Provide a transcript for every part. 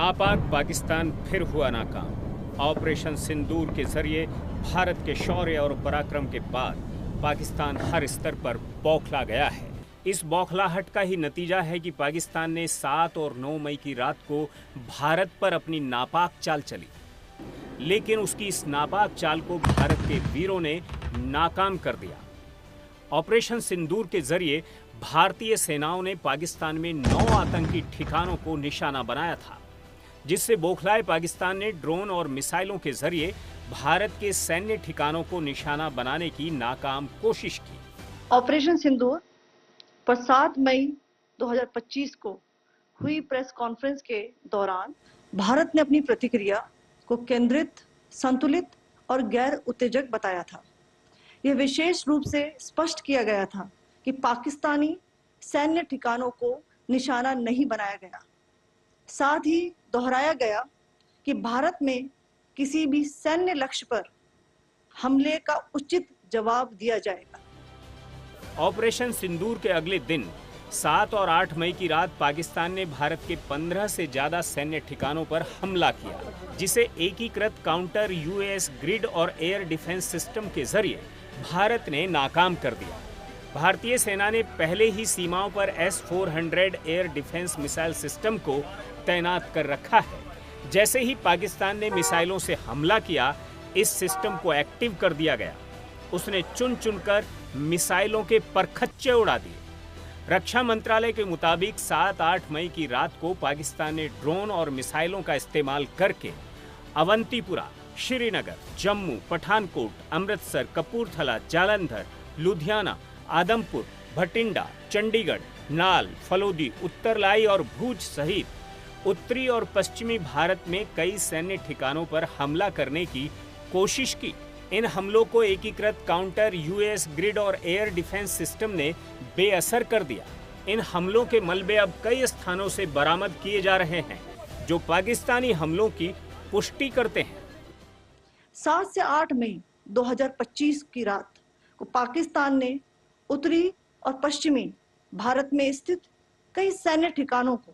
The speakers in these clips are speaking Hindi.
नापाक पाकिस्तान फिर हुआ नाकाम। ऑपरेशन सिंदूर के जरिए भारत के शौर्य और पराक्रम के बाद पाकिस्तान हर स्तर पर बौखला गया है। इस बौखलाहट का ही नतीजा है कि पाकिस्तान ने 7 और 9 मई की रात को भारत पर अपनी नापाक चाल चली, लेकिन उसकी इस नापाक चाल को भारत के वीरों ने नाकाम कर दिया। ऑपरेशन सिंदूर के जरिए भारतीय सेनाओं ने पाकिस्तान में 9 आतंकी ठिकानों को निशाना बनाया था, जिससे बौखलाए पाकिस्तान ने ड्रोन और मिसाइलों के जरिए भारत के सैन्य ठिकानों को निशाना बनाने की नाकाम कोशिश की। ऑपरेशन सिंदूर पर 7 मई 2025 को हुई प्रेस कॉन्फ्रेंस के दौरान भारत ने अपनी प्रतिक्रिया को केंद्रित, संतुलित और गैर उत्तेजक बताया था। यह विशेष रूप से स्पष्ट किया गया था कि पाकिस्तानी सैन्य ठिकानों को निशाना नहीं बनाया गया। साथ ही दोहराया गया कि भारत में किसी भी सैन्य लक्ष्य पर हमले का उचित जवाब दिया जाएगा। ऑपरेशन सिंदूर के अगले दिन 7 और 8 मई की रात पाकिस्तान ने भारत के 15 से ज्यादा सैन्य ठिकानों पर हमला किया, जिसे एकीकृत काउंटर यूएस ग्रिड और एयर डिफेंस सिस्टम के जरिए भारत ने नाकाम कर दिया। भारतीय सेना ने पहले ही सीमाओं पर S-400 air defence missile system को तैनात कर रखा है। जैसे ही पाकिस्तान ने मिसाइलों से हमला किया, इस सिस्टम को एक्टिव कर दिया गया। उसने चुन चुनकर मिसाइलों के परखच्चे उड़ा दिए। रक्षा मंत्रालय के मुताबिक 7-8 मई की रात को पाकिस्तान ने ड्रोन और मिसाइलों का इस्तेमाल करके अवंतीपुरा, श्रीनगर, जम्मू, पठानकोट, अमृतसर, कपूरथला, जालंधर, लुधियाना, आदमपुर, भटिंडा, चंडीगढ़, नाल, फलोदी, उत्तरलाई और भूज सहित उत्तरी और पश्चिमी भारत में कई सैन्य ठिकानों पर हमला करने की कोशिश की। इन हमलों को एकीकृत काउंटर यूएस ग्रिड और एयर डिफेंस सिस्टम ने बेअसर कर दिया। इन हमलों के मलबे अब कई स्थानों से बरामद किए जा रहे हैं, जो पाकिस्तानी हमलों की पुष्टि करते हैं। 7 से 8 मई 2025 की रात को पाकिस्तान ने उत्तरी और पश्चिमी भारत में स्थित कई सैन्य ठिकानों को,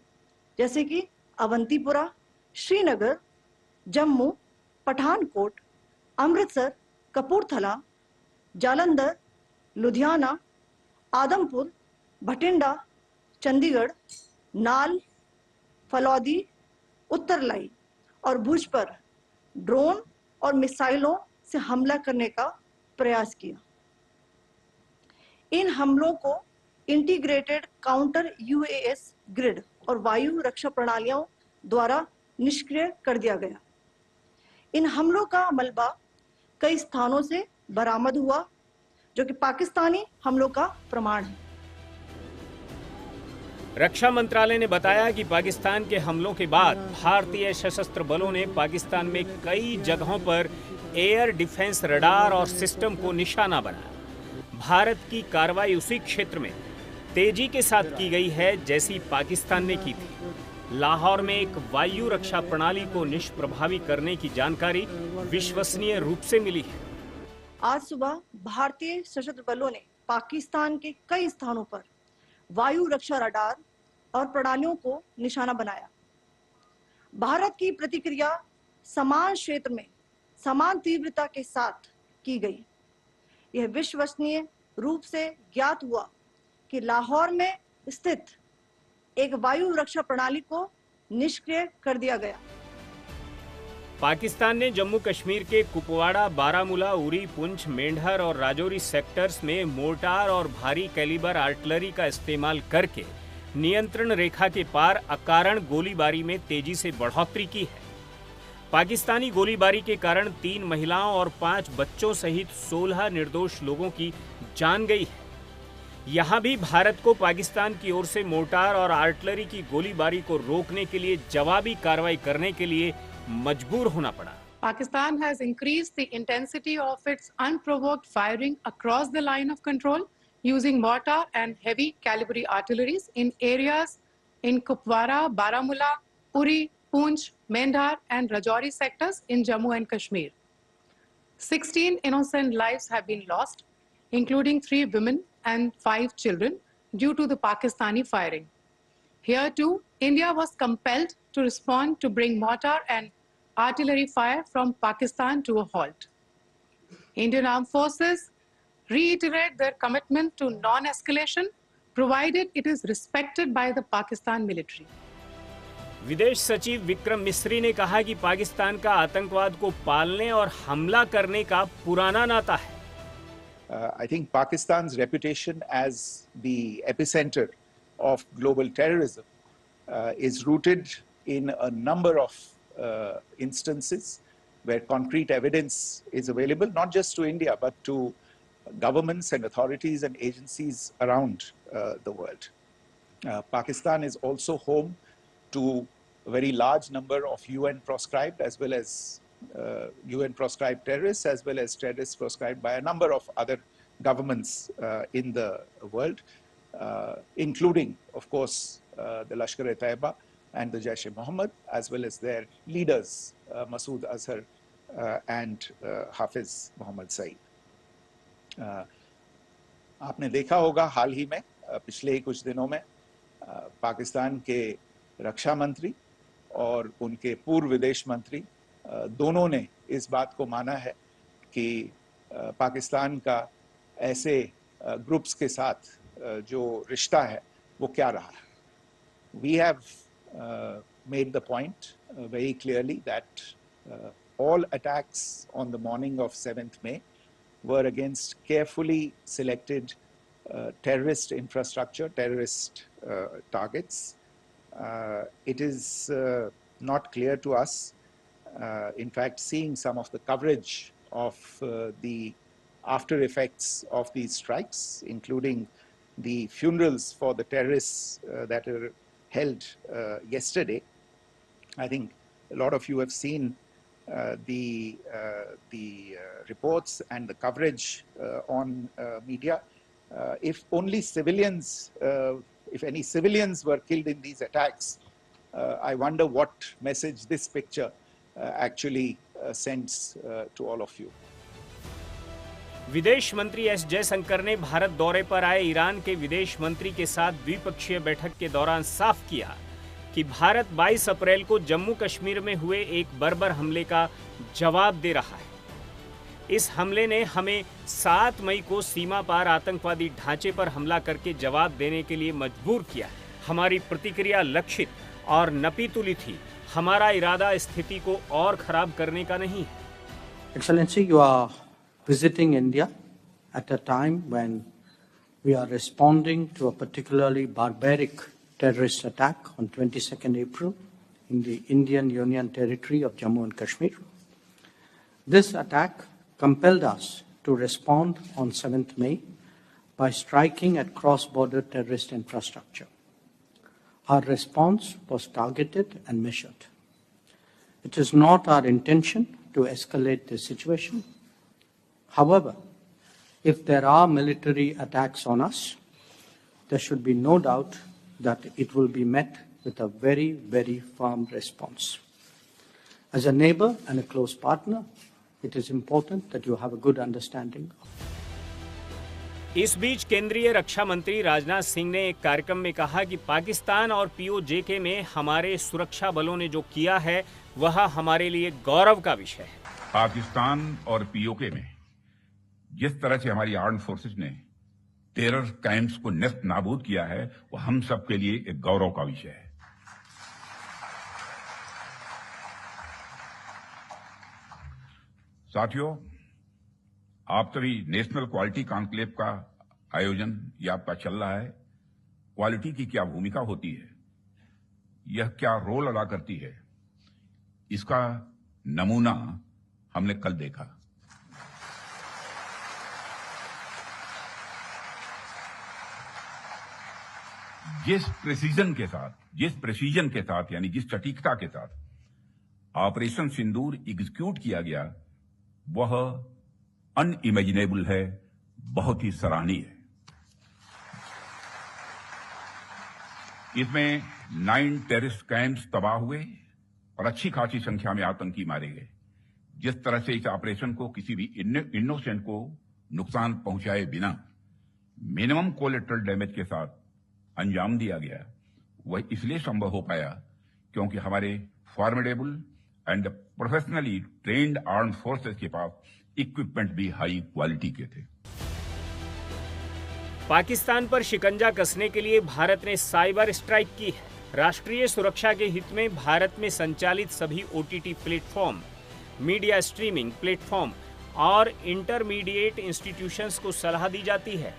जैसे कि अवंतीपुरा, श्रीनगर, जम्मू, पठानकोट, अमृतसर, कपूरथला, जालंधर, लुधियाना, आदमपुर, भटिंडा, चंडीगढ़, नाल, फलौदी, उत्तरलाई और भुज पर ड्रोन और मिसाइलों से हमला करने का प्रयास किया। इन हमलों को इंटीग्रेटेड काउंटर यूएस ग्रिड और वायु रक्षा प्रणालियों द्वारा निष्क्रिय कर दिया गया। इन हमलों का मलबा कई स्थानों से बरामद हुआ, जो कि पाकिस्तानी हमलों का प्रमाण है। रक्षा मंत्रालय ने बताया कि पाकिस्तान के हमलों के बाद भारतीय सशस्त्र बलों ने पाकिस्तान में कई जगहों पर एयर डिफेंस रडार और सिस्टम को निशाना बनाया। भारत की कार्रवाई उसी क्षेत्र में तेजी के साथ की गई है जैसी पाकिस्तान ने की थी। लाहौर में एक वायु रक्षा प्रणाली को निष्प्रभावी करने की जानकारी विश्वसनीय रूप से मिली है। आज सुबह भारतीय सशस्त्र बलों ने पाकिस्तान के कई स्थानों पर वायु रक्षा रडार और प्रणालियों को निशाना बनाया। भारत की प्रतिक्रिया समान क्षेत्र में समान तीव्रता के साथ की गई। यह विश्वसनीय रूप से ज्ञात हुआ कि लाहौर में स्थित एक वायु रक्षा प्रणाली को निष्क्रिय कर दिया गया। पाकिस्तान ने जम्मू कश्मीर के कुपवाड़ा, बारामूला, उरी, पुंछ, मेंढर और राजौरी सेक्टर्स में मोर्टार और भारी कैलिबर आर्टिलरी का इस्तेमाल करके नियंत्रण रेखा के पार अकारण गोलीबारी में तेजी से बढ़ोतरी की है। पाकिस्तानी गोलीबारी के कारण 3 महिलाओं और 5 बच्चों सहित 16 निर्दोष लोगों की जान गई है। यहाँ भी भारत को पाकिस्तान की ओर से मोर्टार और आर्टिलरी की गोलीबारी को रोकने के लिए जवाबी कार्रवाई करने के लिए मजबूर होना पड़ा। Pakistan has increased the intensity of its unprovoked firing across the line of control using mortar and heavy caliber artilleries in areas in Kupwara, Baramulla, Uri, Poonch, Mendhar and Rajouri sectors in Jammu and Kashmir. 16 innocent lives have been lost, including 3 women and 5 children due to the Pakistani firing. Here too, India was compelled to respond to bring mortar and artillery fire from Pakistan to a halt. Indian Armed Forces reiterate their commitment to non-escalation, provided it is respected by the Pakistan military. विदेश सचिव विक्रम मिस्री ने कहा कि पाकिस्तान का आतंकवाद को पालने और हमला करने का पुराना नाता है। I think Pakistan's reputation as the epicenter of global terrorism is rooted in a number of instances where concrete evidence is available, not just to India, but to governments and authorities and agencies around the world. Pakistan is also home to a very large number of UN proscribed as well as UN proscribed terrorists, as well as terrorists proscribed by a number of other governments in the world, including, of course, the Lashkar-e-Taiba and the Jaish-e-Mohammed, as well as their leaders, Masood Azhar and Hafiz Mohammed Saeed. आपने देखा होगा हाल ही में पिछले ही कुछ दिनों में पाकिस्तान के रक्षा मंत्री और उनके पूर्व विदेश मंत्री दोनों ने इस बात को माना है कि पाकिस्तान का ऐसे ग्रुप्स के साथ जो रिश्ता है वो क्या रहा है. We have made the point very clearly that all attacks on the morning of 7th May were against carefully selected terrorist infrastructure, terrorist targets. It is not clear to us, in fact, seeing some of the coverage of the after effects of these strikes, including the funerals for the terrorists that were held yesterday. I think a lot of you have seen the reports and the coverage on media. If only civilians, if any civilians were killed in these attacks, I wonder what message this picture actually sends to all of you. विदेश मंत्री एस जयशंकर ने भारत दौरे पर आए ईरान के विदेश मंत्री के साथ द्विपक्षीय बैठक के दौरान साफ किया कि भारत 22 अप्रैल को जम्मू कश्मीर में हुए एक बर्बर हमले का जवाब दे रहा है. इस हमले ने हमें 7 मई को सीमा पार आतंकवादी ढांचे पर हमला करके जवाब देने के लिए मजबूर किया. हमारी प्रतिक्रिया लक्षित और नपीतुली थी. हमारा इरादा स्थिति को और खराब करने का नहीं है. Excellency, you are visiting India at a time when we are responding to a particularly barbaric terrorist attack on 22nd April in the Indian Union territory of Jammu and Kashmir. This attack compelled us to respond on 7th May by striking at cross-border terrorist infrastructure. Our response was targeted and measured. It is not our intention to escalate the situation. However, if there are military attacks on us, there should be no doubt that it will be met with a very, very firm response. As a neighbor and a close partner, it is important that you have a good understanding. इस बीच केंद्रीय रक्षा मंत्री राजनाथ सिंह ने एक कार्यक्रम में कहा कि पाकिस्तान और पीओजेके में हमारे सुरक्षा बलों ने जो किया है वह हमारे लिए गौरव का विषय है. पाकिस्तान और पीओके में जिस तरह से हमारी आर्म्ड फोर्सेस ने टेरर कैंप्स को नेस्त नाबूद किया है वो हम सब के लिए एक गौरव का विषय है. साथियों, आप सभी नेशनल क्वालिटी कॉन्क्लेव का आयोजन ये आपका चल रहा है. क्वालिटी की क्या भूमिका होती है, यह क्या रोल अदा करती है, इसका नमूना हमने कल देखा. जिस प्रेसिजन के साथ यानी जिस सटीकता के साथ ऑपरेशन सिंदूर एग्जीक्यूट किया गया वह अनइमेजिनेबल है, बहुत ही सराहनीय है. इसमें 9 टेररिस्ट कैंप्स तबाह हुए और अच्छी खासी संख्या में आतंकी मारे गए. जिस तरह से इस ऑपरेशन को किसी भी इनोसेंट को नुकसान पहुंचाए बिना मिनिमम कोलेटरल डैमेज के साथ अंजाम दिया गया, वह इसलिए संभव हो पाया क्योंकि हमारे formidable and professionally trained armed forces के पास इक्विपमेंट भी हाई क्वालिटी के थे। पाकिस्तान पर शिकंजा कसने के लिए भारत ने साइबर स्ट्राइक की है। राष्ट्रीय सुरक्षा के हित में भारत में संचालित सभी OTT platform, media streaming platform और इंटरमीडिएट इंस्टीट्यूशंस को सलाह दी जाती है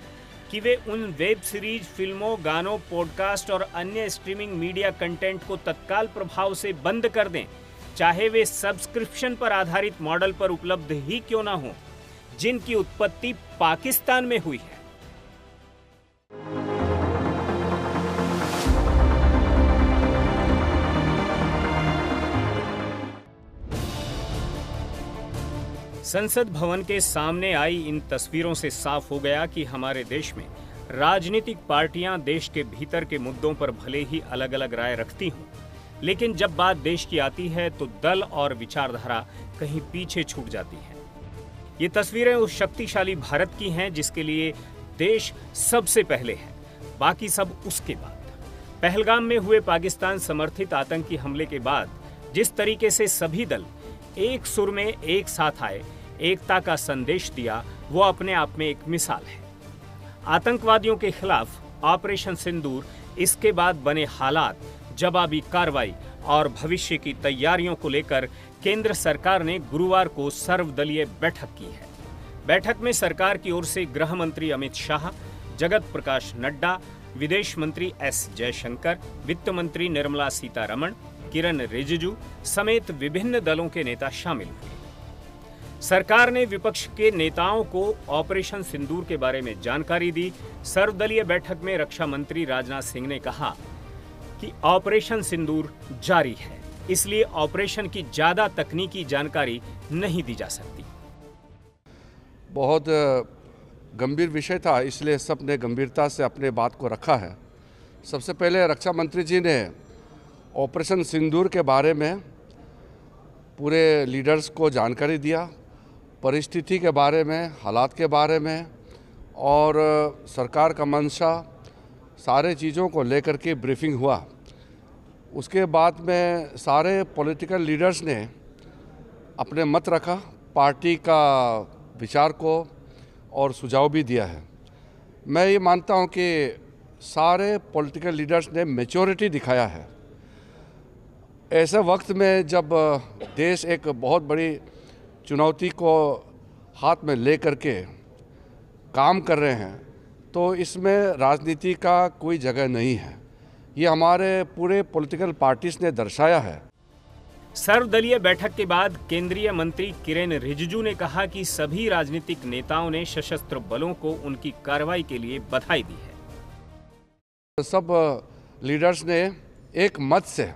कि वे उन वेब सीरीज, फिल्मों, गानों, पॉडकास्ट और अन्य स्ट्रीमिंग मीडिया कंटेंट को तत्काल प्रभाव से बंद कर दें, चाहे वे सब्सक्रिप्शन पर आधारित मॉडल पर उपलब्ध ही क्यों ना हो, जिनकी उत्पत्ति पाकिस्तान में हुई है। संसद भवन के सामने आई इन तस्वीरों से साफ हो गया कि हमारे देश में राजनीतिक पार्टियां देश के भीतर के मुद्दों पर भले ही अलग अलग राय रखती हों, लेकिन जब बात देश की आती है तो दल और विचारधारा कहीं पीछे छूट जाती है। ये तस्वीरें उस शक्तिशाली भारत की हैं जिसके लिए देश सबसे पहले है, बाकी सब उसके बाद। पहलगाम में हुए पाकिस्तान समर्थित आतंकी हमले के बाद जिस तरीके से सभी दल एक सुर में एक साथ आए, एकता का संदेश दिया, वो अपने आप में एक मिसाल है। आतंकवादियों के खिलाफ ऑपरेशन सिंदूर, इसके बाद बने हालात, जवाबी कार्रवाई और भविष्य की तैयारियों को लेकर केंद्र सरकार ने गुरुवार को सर्वदलीय बैठक की है। बैठक में सरकार की ओर से गृह मंत्री अमित शाह, जगत प्रकाश नड्डा, विदेश मंत्री S जयशंकर, वित्त मंत्री निर्मला सीतारमण, किरण रिजिजू समेत विभिन्न दलों के नेता शामिल हुए। सरकार ने विपक्ष के नेताओं को ऑपरेशन सिंदूर के बारे में जानकारी दी। सर्वदलीय बैठक में रक्षा मंत्री राजनाथ सिंह ने कहा कि ऑपरेशन सिंदूर जारी है, इसलिए ऑपरेशन की ज्यादा तकनीकी जानकारी नहीं दी जा सकती। बहुत गंभीर विषय था, इसलिए सबने गंभीरता से अपने बात को रखा है। सबसे पहले रक्षा मंत्री जी ने ऑपरेशन सिंदूर के बारे में पूरे लीडर्स को जानकारी दिया, परिस्थिति के बारे में, हालात के बारे में और सरकार का मंशा, सारे चीज़ों को लेकर के ब्रीफिंग हुआ। उसके बाद में सारे पॉलिटिकल लीडर्स ने अपने मत रखा, पार्टी का विचार को और सुझाव भी दिया है। मैं ये मानता हूँ कि सारे पॉलिटिकल लीडर्स ने मैच्योरिटी दिखाया है। ऐसे वक्त में जब देश एक बहुत बड़ी चुनौती को हाथ में ले करके काम कर रहे हैं, तो इसमें राजनीति का कोई जगह नहीं है। ये हमारे पूरे पॉलिटिकल पार्टीज ने दर्शाया है। सर्वदलीय बैठक के बाद केंद्रीय मंत्री किरण रिजिजू ने कहा कि सभी राजनीतिक नेताओं ने सशस्त्र बलों को उनकी कार्रवाई के लिए बधाई दी है। सब लीडर्स ने एक मत से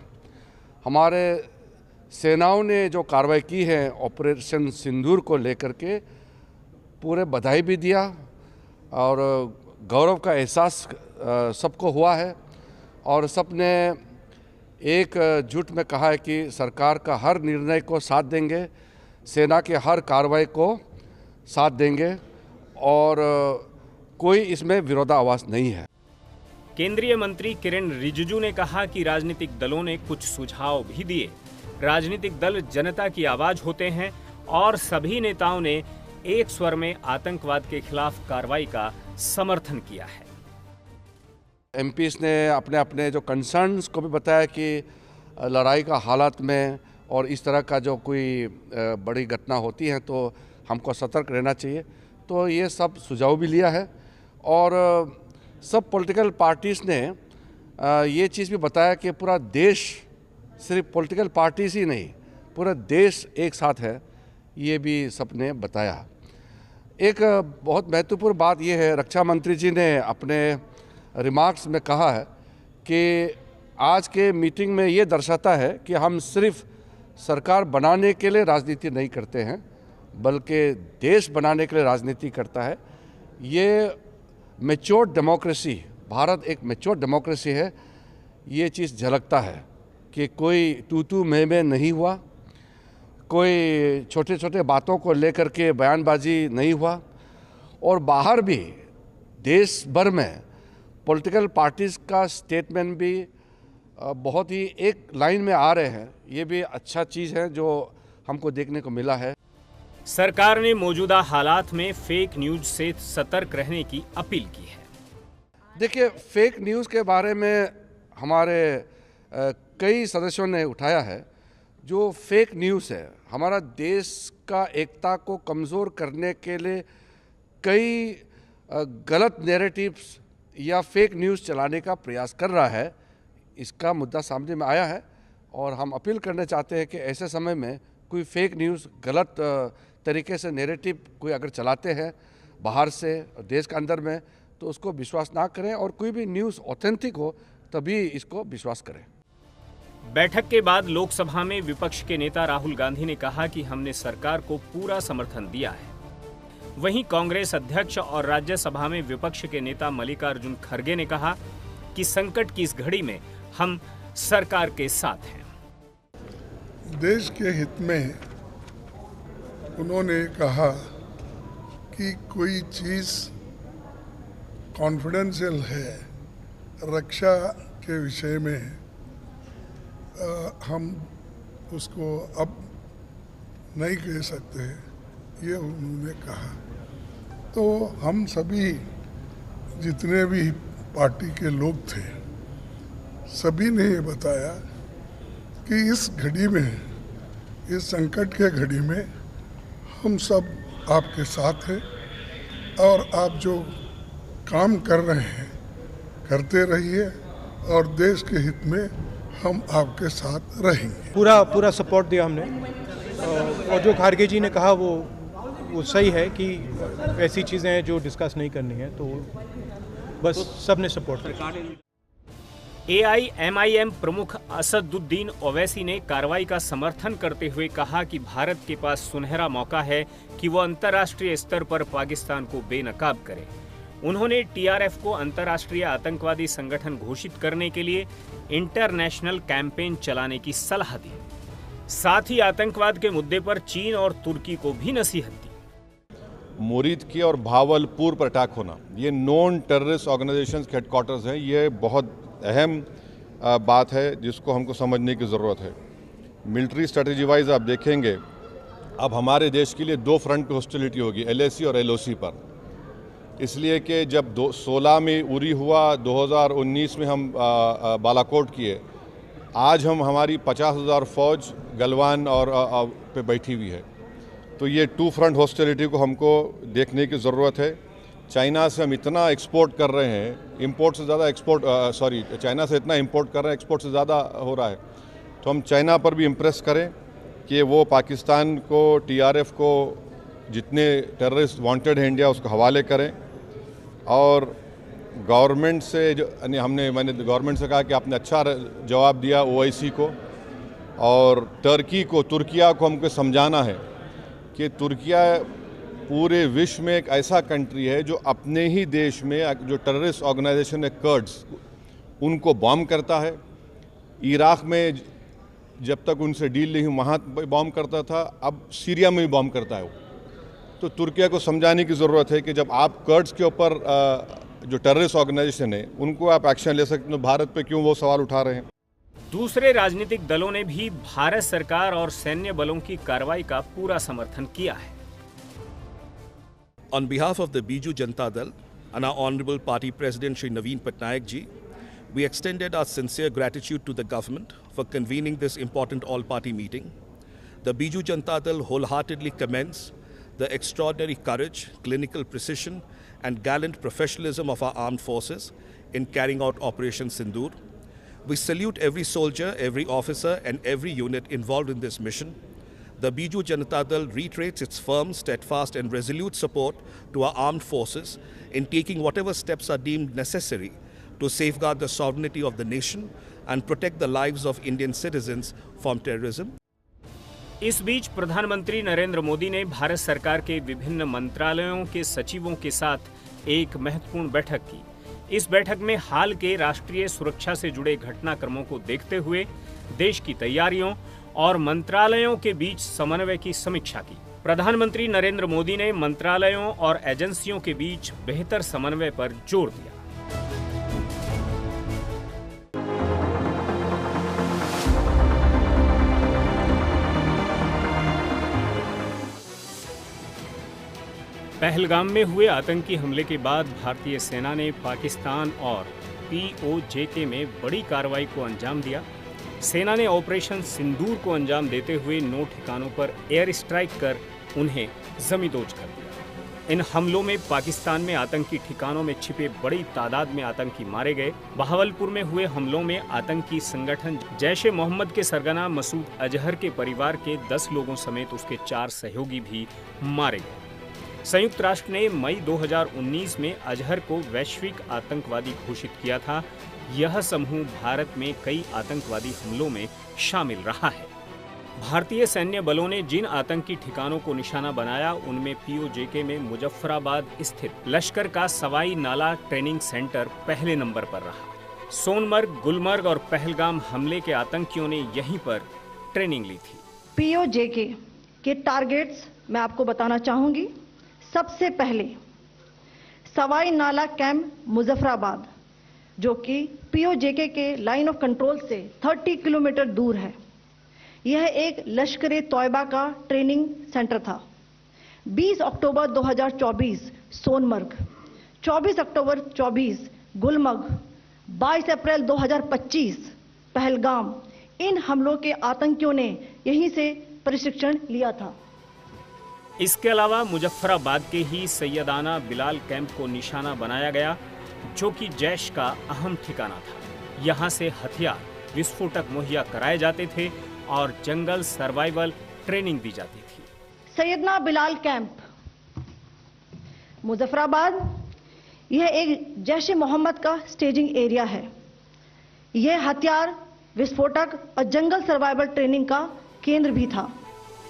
हमारे सेनाओं ने जो कार्रवाई की है ऑपरेशन सिंदूर को लेकर के पूरे बधाई भी दिया और गौरव का एहसास सबको हुआ है और सबने एक जुट में कहा है कि सरकार का हर निर्णय को साथ देंगे, सेना के हर कार्रवाई को साथ देंगे और कोई इसमें विरोधाभास नहीं है। केंद्रीय मंत्री किरण रिजिजू ने कहा कि राजनीतिक दलों ने कुछ सुझाव भी दिए। राजनीतिक दल जनता की आवाज होते हैं और सभी नेताओं ने एक स्वर में आतंकवाद के खिलाफ कार्रवाई का समर्थन किया है। एमपीस ने अपने अपने जो कंसर्न्स को भी बताया कि लड़ाई का हालात में और इस तरह का जो कोई बड़ी घटना होती है तो हमको सतर्क रहना चाहिए। तो ये सब सुझाव भी लिया है और सब पॉलिटिकल पार्टीज़ ने ये चीज़ भी बताया कि पूरा देश, सिर्फ पॉलिटिकल पार्टीज ही नहीं, पूरा देश एक साथ है, ये भी सबने बताया। एक बहुत महत्वपूर्ण बात ये है, रक्षा मंत्री जी ने अपने रिमार्क्स में कहा है कि आज के मीटिंग में ये दर्शाता है कि हम सिर्फ सरकार बनाने के लिए राजनीति नहीं करते हैं, बल्कि देश बनाने के लिए राजनीति करता है। ये मैच्योर डेमोक्रेसी, भारत एक मैच्योर डेमोक्रेसी है, ये चीज़ झलकता है कि कोई तू मैं नहीं हुआ, कोई छोटे छोटे बातों को लेकर के बयानबाजी नहीं हुआ और बाहर भी देश भर में पॉलिटिकल पार्टीज़ का स्टेटमेंट भी बहुत ही एक लाइन में आ रहे हैं। ये भी अच्छा चीज़ है जो हमको देखने को मिला है। सरकार ने मौजूदा हालात में फेक न्यूज से सतर्क रहने की अपील की है। देखिए, फेक न्यूज़ के बारे में हमारे कई सदस्यों ने उठाया है। जो फेक न्यूज़ है, हमारा देश का एकता को कमज़ोर करने के लिए कई गलत नैरेटिव्स या फेक न्यूज़ चलाने का प्रयास कर रहा है। इसका मुद्दा सामने में आया है और हम अपील करना चाहते हैं कि ऐसे समय में कोई फेक न्यूज़, गलत तरीके से नैरेटिव कोई अगर चलाते हैं बाहर से देश के अंदर में, तो उसको विश्वास ना करें और कोई भी न्यूज़ ऑथेंटिक हो तभी इसको विश्वास करें। बैठक के बाद लोकसभा में विपक्ष के नेता राहुल गांधी ने कहा कि हमने सरकार को पूरा समर्थन दिया है। वहीं कांग्रेस अध्यक्ष और राज्यसभा में विपक्ष के नेता मल्लिकार्जुन खड़गे ने कहा कि संकट की इस घड़ी में हम सरकार के साथ हैं। देश के हित में उन्होंने कहा कि कोई चीज़ कॉन्फिडेंशियल है, रक्षा के विषय में हम उसको अब नहीं कह सकते, ये उन्होंने कहा। तो हम सभी जितने भी पार्टी के लोग थे, सभी ने ये बताया कि इस घड़ी में, इस संकट के घड़ी में हम सब आपके साथ हैं और आप जो काम कर रहे हैं करते रहिए और देश के हित में हम आपके साथ रहेंगे। पूरा सपोर्ट दिया हमने और जो खड़गे जी ने कहा वो सही है कि ऐसी चीज़ें हैं जो डिस्कस नहीं करनी है, तो बस सबने सपोर्ट किया। AIMIM प्रमुख असदुद्दीन ओवैसी ने कार्रवाई का समर्थन करते हुए कहा कि भारत के पास सुनहरा मौका है कि वो अंतर्राष्ट्रीय स्तर पर पाकिस्तान को बेनकाब करे। उन्होंने TRF को अंतर्राष्ट्रीय आतंकवादी संगठन घोषित करने के लिए इंटरनेशनल कैंपेन चलाने की सलाह दी। साथ ही आतंकवाद के मुद्दे पर चीन और तुर्की को भी नसीहत दी। मुरीद की और भावलपुर पर अटैक होना, ये नॉन टेररिस्ट ऑर्गेनाइजेशंस के हेडक्वार्टर्स हैं। ये बहुत अहम बात है जिसको हमको समझने की ज़रूरत है। मिलिट्री स्ट्रेटजी वाइज आप देखेंगे, अब हमारे देश के लिए दो फ्रंट पे हॉस्टिलिटी होगी, LAC और LOC पर। इसलिए कि जब 2016 में उरी हुआ, 2019 में हम बालाकोट किए, आज हमारी 50,000 फौज गलवान और पे बैठी हुई है। तो ये टू फ्रंट हॉस्टिलिटी को हमको देखने की ज़रूरत है। चाइना से हम इतना एक्सपोर्ट कर रहे हैं, इंपोर्ट से ज़्यादा चाइना से इतना इंपोर्ट कर रहे हैं, एक्सपोर्ट से ज़्यादा हो रहा है। तो हम चाइना पर भी इम्प्रेस करें कि वो पाकिस्तान को, TRF को, जितने टेररिस्ट वांटेड हैं इंडिया, उसको हवाले करें। और गवर्नमेंट से मैंने गवर्नमेंट से कहा कि आपने अच्छा जवाब दिया OIC को, और तुर्किया को हमको समझाना है कि तुर्किया पूरे विश्व में एक ऐसा कंट्री है जो अपने ही देश में जो टेररिस्ट ऑर्गेनाइजेशन है कर्ड्स, उनको बॉम्ब करता है। इराक में जब तक उनसे डील नहीं हुई वहाँ बॉम्ब करता था, अब सीरिया में भी बॉम्ब करता है वो। तो तुर्किया को समझाने की ज़रूरत है कि जब आप कर्ड्स के ऊपर जो टेररिस्ट ऑर्गेनाइजेशन है उनको आप एक्शन ले सकते हो, भारत पे क्यों वो सवाल उठा रहे हैं। दूसरे राजनीतिक दलों ने भी भारत सरकार और सैन्य बलों की कार्रवाई का पूरा समर्थन किया है। On behalf of the Biju Janata Dal and our Honorable Party President Shri Naveen Patnaik ji, we extended our sincere gratitude to the government for convening this important all-party meeting. The Biju Janata Dal wholeheartedly commends the extraordinary courage, clinical precision and gallant professionalism of our armed forces in carrying out Operation Sindoor. We salute every soldier, every officer and every unit involved in this mission. The Biju Janata Dal reiterates its firm, steadfast and resolute support to our armed forces in taking whatever steps are deemed necessary to safeguard the sovereignty of the nation and protect the lives of Indian citizens from terrorism. इस बीच प्रधानमंत्री नरेंद्र मोदी ने भारत सरकार के विभिन्न मंत्रालयों के सचिवों के साथ एक महत्वपूर्ण बैठक की। इस बैठक में हाल के राष्ट्रीय सुरक्षा से जुड़े घटनाक्रमों को देखते हुए देश की तैयारियों और मंत्रालयों के बीच समन्वय की समीक्षा की। प्रधानमंत्री नरेंद्र मोदी ने मंत्रालयों और एजेंसियों के बीच बेहतर समन्वय पर जोर दिया। पहलगाम में हुए आतंकी हमले के बाद भारतीय सेना ने पाकिस्तान और POJK में बड़ी कार्रवाई को अंजाम दिया। सेना ने ऑपरेशन सिंदूर को अंजाम देते हुए 9 ठिकानों पर एयर स्ट्राइक कर उन्हें जमींदोज कर दिया। इन हमलों में पाकिस्तान में आतंकी ठिकानों में छिपे बड़ी तादाद में आतंकी मारे गए। बहावलपुर में हुए हमलों में आतंकी संगठन जैश ए मोहम्मद के सरगना मसूद अजहर के परिवार के 10 लोगों समेत उसके 4 सहयोगी भी मारे गए। संयुक्त राष्ट्र ने मई 2019 में अजहर को वैश्विक आतंकवादी घोषित किया था। यह समूह भारत में कई आतंकवादी हमलों में शामिल रहा है। भारतीय सैन्य बलों ने जिन आतंकी ठिकानों को निशाना बनाया उनमें POJK में मुजफ्फराबाद स्थित लश्कर का सवाई नाला ट्रेनिंग सेंटर पहले नंबर पर रहा। सोनमर्ग, गुलमर्ग और पहलगाम हमले के आतंकियों ने यहीं पर ट्रेनिंग ली थी। POJK के टारगेट्स मैं आपको बताना चाहूंगी। सबसे पहले सवाई नाला कैंप मुजफ्फराबाद, जो कि POJK के लाइन ऑफ कंट्रोल से 30 किलोमीटर दूर है। यह एक लश्कर-ए तौयबा का ट्रेनिंग सेंटर था। 20 अक्टूबर 2024 सोनमर्ग, 24 अक्टूबर 24 गुलमर्ग, 22 अप्रैल 2025 पहलगाम, इन हमलों के आतंकियों ने यहीं से प्रशिक्षण लिया था। इसके अलावा मुजफ्फराबाद के ही सैयदाना बिलाल कैंप को निशाना बनाया गया, जो कि जैश का अहम ठिकाना था। यहाँ से हथियार, विस्फोटक मुहैया कराए जाते थे और जंगल सर्वाइवल ट्रेनिंग दी जाती थी। सैयदना बिलाल कैंप मुजफ्फराबाद, यह एक जैश ए मोहम्मद का स्टेजिंग एरिया है। यह हथियार, विस्फोटक और जंगल सर्वाइवल ट्रेनिंग का केंद्र भी था।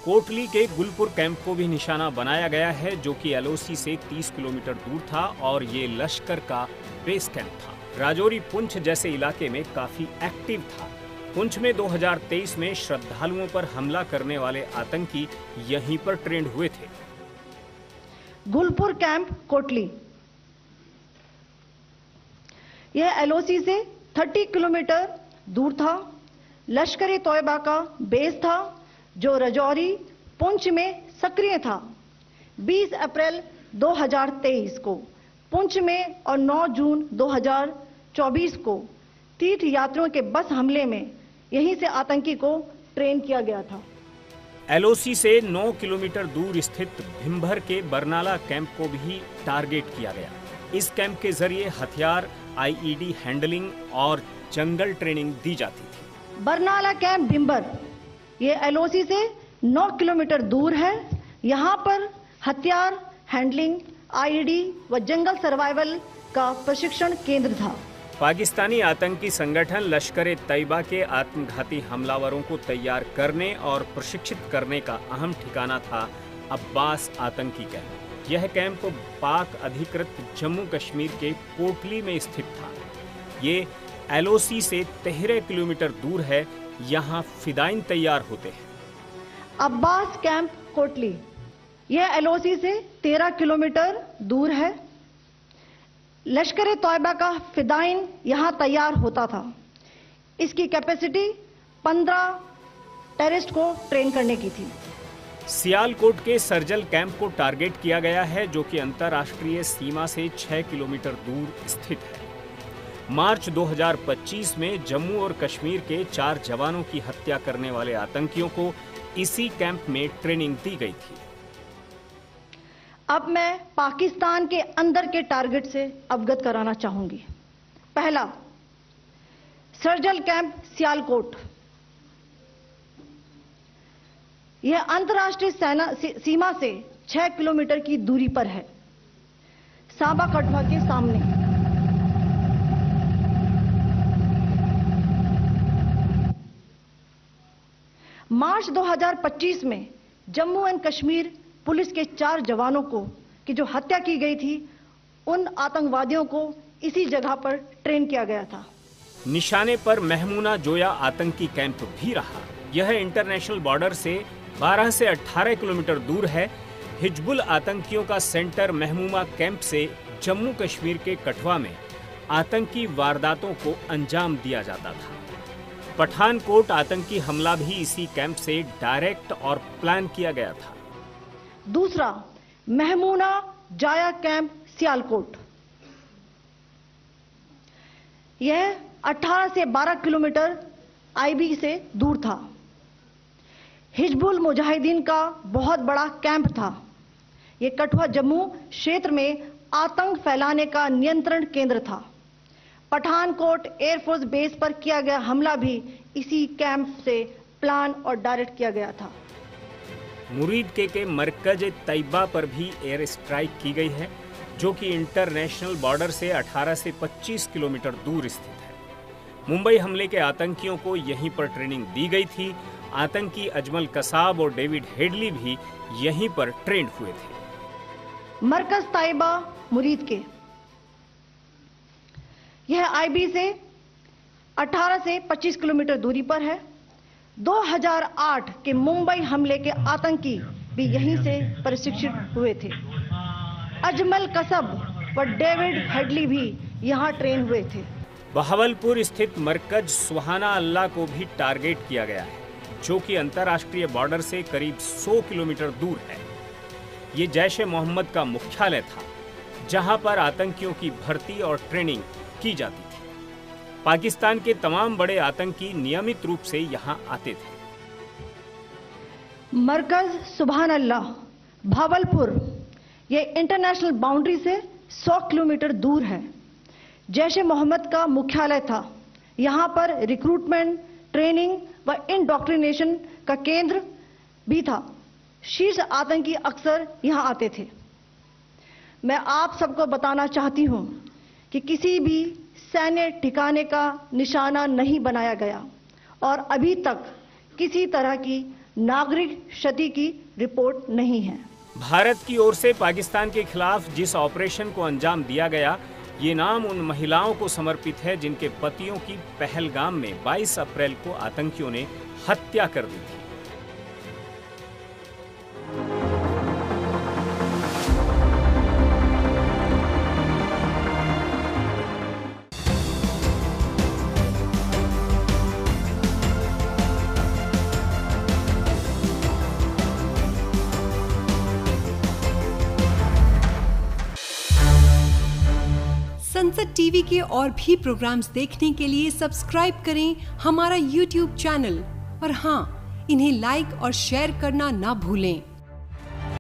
कोटली के गुलपुर कैंप को भी निशाना बनाया गया है, जो कि LOC से 30 किलोमीटर दूर था और ये लश्कर का बेस कैंप था। राजौरी पुंछ जैसे इलाके में काफी एक्टिव था। पुंछ में 2023 में श्रद्धालुओं पर हमला करने वाले आतंकी यहीं पर ट्रेंड हुए थे। गुलपुर कैंप कोटली, यह LOC से 30 किलोमीटर दूर था। लश्कर-ए तौयबा का बेस था, जो राजौरी पुंछ में सक्रिय था। 20 अप्रैल 2023 को पुंछ में और 9 जून 2024 को तीर्थ यात्रियों के बस हमले में यहीं से आतंकी को ट्रेन किया गया था। LOC से 9 किलोमीटर दूर स्थित भिम्भर के बरनाला कैंप को भी टारगेट किया गया। इस कैंप के जरिए हथियार, IED हैंडलिंग और जंगल ट्रेनिंग दी जाती थी। बरनाला कैंप भिम्भर, ये LOC से 9 किलोमीटर दूर है। यहाँ पर हथियार, हैंडलिंग, IED व जंगल सर्वाइवल का प्रशिक्षण केंद्र था। पाकिस्तानी आतंकी संगठन लश्कर-ए-तैयबा के आत्मघाती हमलावरों को तैयार करने और प्रशिक्षित करने का अहम ठिकाना था अब्बास आतंकी कैंप। यह कैंप पाक अधिकृत जम्मू कश्मीर के कोटली में स्थित था। ये LOC से 13 किलोमीटर दूर है। यहाँ फिदाइन तैयार होते हैं। अब्बास कैंप कोटली, यह LOC से 13 किलोमीटर दूर है। लश्कर-ए-तौयबा का फिदाइन यहाँ तैयार होता था। इसकी कैपेसिटी 15 टेररिस्ट को ट्रेन करने की थी। सियालकोट के सर्जल कैंप को टारगेट किया गया है, जो कि अंतर्राष्ट्रीय सीमा से 6 किलोमीटर दूर स्थित है। मार्च 2025 में जम्मू और कश्मीर के 4 जवानों की हत्या करने वाले आतंकियों को इसी कैंप में ट्रेनिंग दी गई थी। अब मैं पाकिस्तान के अंदर के टारगेट से अवगत कराना चाहूंगी। पहला, सर्जल कैंप सियालकोट। यह अंतर्राष्ट्रीय सीमा से 6 किलोमीटर की दूरी पर है, सांबा कठवा के सामने। मार्च 2025 में जम्मू एंड कश्मीर पुलिस के 4 जवानों की जो हत्या की गई थी, उन आतंकवादियों को इसी जगह पर ट्रेन किया गया था। निशाने पर महमूना जोया आतंकी कैंप भी रहा। यह इंटरनेशनल बॉर्डर से 12 से 18 किलोमीटर दूर है। हिजबुल आतंकियों का सेंटर महमूमा कैंप से जम्मू कश्मीर के कठवा में आतंकी वारदातों को अंजाम दिया जाता था। पठानकोट आतंकी हमला भी इसी कैंप से डायरेक्ट और प्लान किया गया था। दूसरा, महमूना जाया कैंप सियालकोट। यह 18 से 12 किलोमीटर आईबी से दूर था। हिजबुल मुजाहिदीन का बहुत बड़ा कैंप था। यह कठुआ जम्मू क्षेत्र में आतंक फैलाने का नियंत्रण केंद्र था। पठानकोट एयरफोर्स बेस पर किया गया हमला भी इसी कैंप से प्लान और डायरेक्ट किया गया था। मुरीद के मरकज तैयबा पर भी एयर स्ट्राइक की गई है, जो कि इंटरनेशनल बॉर्डर से 18 से 25 किलोमीटर दूर स्थित है। मुंबई हमले के आतंकियों को यहीं पर ट्रेनिंग दी गई थी। आतंकी अजमल कसाब और डेविड हेडली भी यहीं पर ट्रेंड हुए थे। मरकज तैयबा मुरीद के यह आईबी से 18 से 25 किलोमीटर दूरी पर है। 2008 के मुंबई हमले के आतंकी भी यहीं से प्रशिक्षित हुए थे। अजमल कसब व डेविड हेडली भी यहां ट्रेन हुए थे। बहावलपुर स्थित मरकज सुहाना अल्लाह को भी टारगेट किया गया है, जो कि अंतर्राष्ट्रीय बॉर्डर से करीब 100 किलोमीटर दूर है। ये जैश ए मोहम्मद का मुख्यालय था, जहां पर आतंकियों की भर्ती और ट्रेनिंग की जाती थी। पाकिस्तान के तमाम बड़े आतंकी नियमित रूप से यहां आते थे। मरकज सुभान अल्लाह भावलपुर यह इंटरनेशनल बाउंड्री से 100 किलोमीटर दूर है। जैश ए मोहम्मद का मुख्यालय था। यहां पर रिक्रूटमेंट, ट्रेनिंग व इंडोक्ट्रिनेशन का केंद्र भी था। शीर्ष आतंकी अक्सर यहां आते थे। मैं आप सबको बताना चाहती हूं कि किसी भी सैन्य ठिकाने का निशाना नहीं बनाया गया और अभी तक किसी तरह की नागरिक क्षति की रिपोर्ट नहीं है। भारत की ओर से पाकिस्तान के खिलाफ जिस ऑपरेशन को अंजाम दिया गया, ये नाम उन महिलाओं को समर्पित है जिनके पतियों की पहलगाम में 22 अप्रैल को आतंकियों ने हत्या कर दी थी। संसद टीवी के और भी प्रोग्राम्स देखने के लिए सब्सक्राइब करें हमारा YouTube चैनल और हाँ, इन्हें लाइक और शेयर करना ना भूलें।